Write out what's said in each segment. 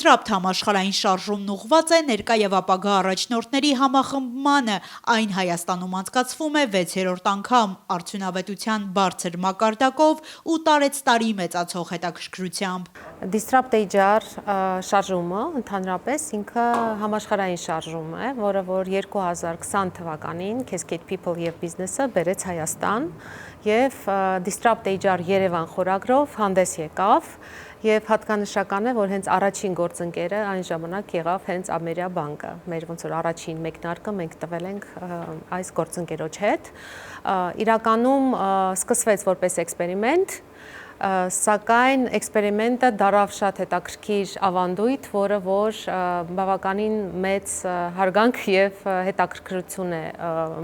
Disrupt համաշխարհային շարժումն ուղղված է ներկա եւ ապագա առաջնորդների համախմբմանը, այն Հայաստանում անցկացվում է 6-րդ անգամ արդյունավետության բարձր մակարդակով ու տարեցտարի մեծացող հետաքրքրությամբ։ Disrupt HR շարժումը ընդհանրապես ինքը համաշխարհային շարժում է, որը որ 2020 թվականին Cascade People եւ Business-ը բերեց Հայաստան եւ Disrupt HR Երևան խորագրով հանդես եկավ եւ հատկանշական է, որ հենց առաջին գործընկերը այն ժամանակ եղավ հենց Ամերիա բանկը։ Մեր ոնց որ առաջին մեկնարկը մենք տվել ենք այս գործընկերոջ հետ։ Իրականում սկսվեց որպես էքսպերիմենտ, սակայն էքսպերիմենտը դարավ շատ հետաքրքիր ավանդույթ, որը որ բավականին մեծ հարգանք եւ հետաքրքրություն է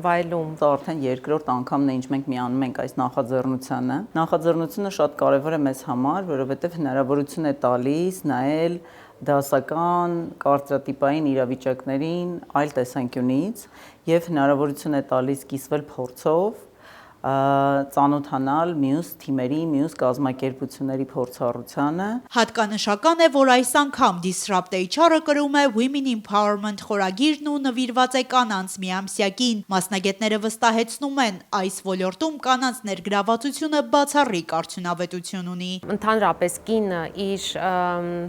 վայելում։ Դա արդեն երկրորդ անգամն է, ինչ մենք միանում ենք այս նախաձեռնությանը։ Նախաձեռնությունը շատ կարևոր է մեզ համար, որովհետեւ հնարավորություն է տալիս նայել դասական կարծրատիպային իրավիճակներին այլ տեսանկյունից եւ հնարավորություն է տալիս կիսվել փորձով, ծանոթանալ մյուս թիմերի, մյուս կազմակերպությունների փորձառությանը։ Հատկանշական է, որ այս անգամ Disrupt HR-ը կրում է Women Empowerment խորագիրն ու նվիրված է կանանց միամսյակին։ Մասնագետները վստահեցնում են, այս ոլորտում կանանց ներգրավվածությունը բացառիկ արդյունավետություն ունի։ Ընդհանրապես կինը իր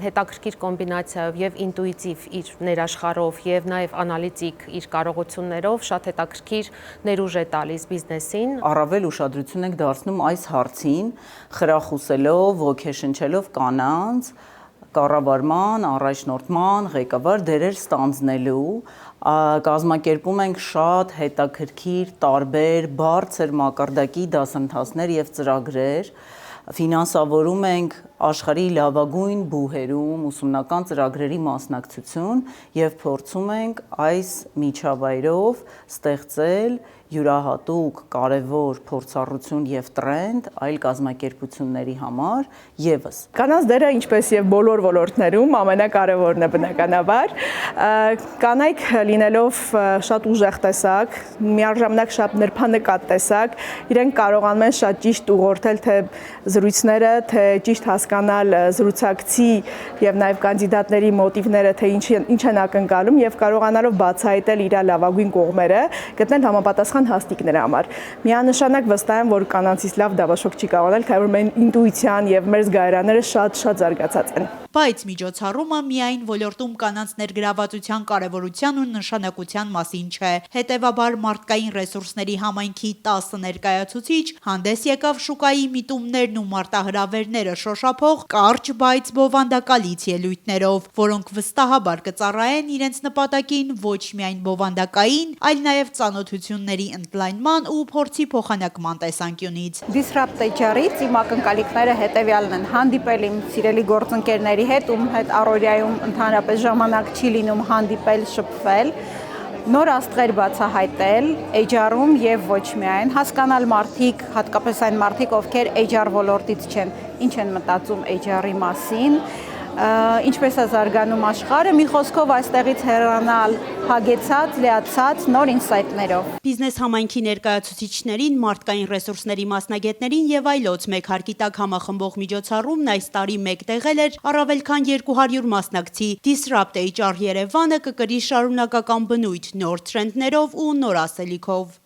հետաքրքիր կոմբինացիայով եւ ինտուիտիվ իր ներաշխարհով եւ նաեւ անալիտիկ իր կարողություններով շատ հետաքրքիր ներուժ է տալիս բիզնեսին։ Առավել ուշադրություն ենք դարձնում այս հարցին, խրախուսելով, ոգեշնչելով կանանց կառավարման, առաջնորդման, ղեկավար դերեր ստանձնելու, կազմակերպում ենք շատ հետաքրքիր, տարբեր, բարձր մակարդակի դասընթացներ եւ ծրագրեր, ֆինանսավորում ենք աշխարհի լավագույն բուհերում ուսումնական ծրագրերի մասնակցություն եւ փորձում ենք այս միջավայրով ստեղծել յուրահատուկ կարևոր փորձառություն եւ տրենդ այլ կազմակերպությունների համար եւս։ Կանանց դերը ինչպես եւ բոլոր ոլորտներում ամենակարևորն է բնականաբար։ Կանայք լինելով շատ ուժեղ տեսակ, միաժամանակ շատ նրբանկատ տեսակ, իրենք կարողանում են շատ ճիշտ ուղղորդել թե զրույցները, թե ճիշտ հասկանալ զրուցակցի եւ նաեւ կանդիդատների մոտիվները, թե ինչ են ակնկալում եւ կարողանալով բացահայտել իր լավագույն կողմերը, գտնել համապատասխան հաստիկների համար։ Միանշանակ վստահ եմ, որ կանանցից լավ դավաշոկ չի կարողանալ, քանի որ մեր ինտուիցիան եւ մեր զգայարանները շատ զարգացած են։ Բայց միջոցառումը միայն ոլորտում կանանց ներգրավվածության կարևորության ու նշանակության մասին չէ։ Հետևաբար մարդկային ռեսուրսների համայնքի 10 ներկայացուցիչ հանդես եկավ շուկայի միտումներն ու մարտահրավերները շոշափող կարճ, բայց բովանդակալից ելույթներով, որոնք վստահաբար կծառայեն իրենց նպատակին ոչ միայն բովանդակային, այլ նաև ծանոթությունների ընդլայնման ու փորձի փոխանակման տեսանկյունից։ Disrupt HR-ից իմ ակնկալիքները հետևյալն են՝ հանդիպել իմ սիրելի գործընկերների հետ, ում հետ առօրյայում ընդհանրապես ժամանակ չի լինում հանդիպել, շփվել, նոր աստղեր բացահայտել HR-ում եւ ոչ միայն, հասկանալ մարդիկ, հատկապես այն մարդիկ, ովքեր HR ոլորտից չեն, ինչ են մտածում HR-ի մասին, ինչպես է զարգանում աշխարհը, մի խոսքով այստեղից հեռանալ հագեցած, լիացած նոր ինսայթներով։ Բիզնես համայնքի ներկայացուցիչներին, մարդկային ռեսուրսների մասնագետներին եւ այլոց մեկ հարկի տակ համախմբող միջոցառումն այս տարի մեկտեղել էր առավել քան 200 մասնակցի։ Disrupt HR Երևանը կկրի շարունակական բնույթ նոր թրենդներով ու նոր ասելիքով։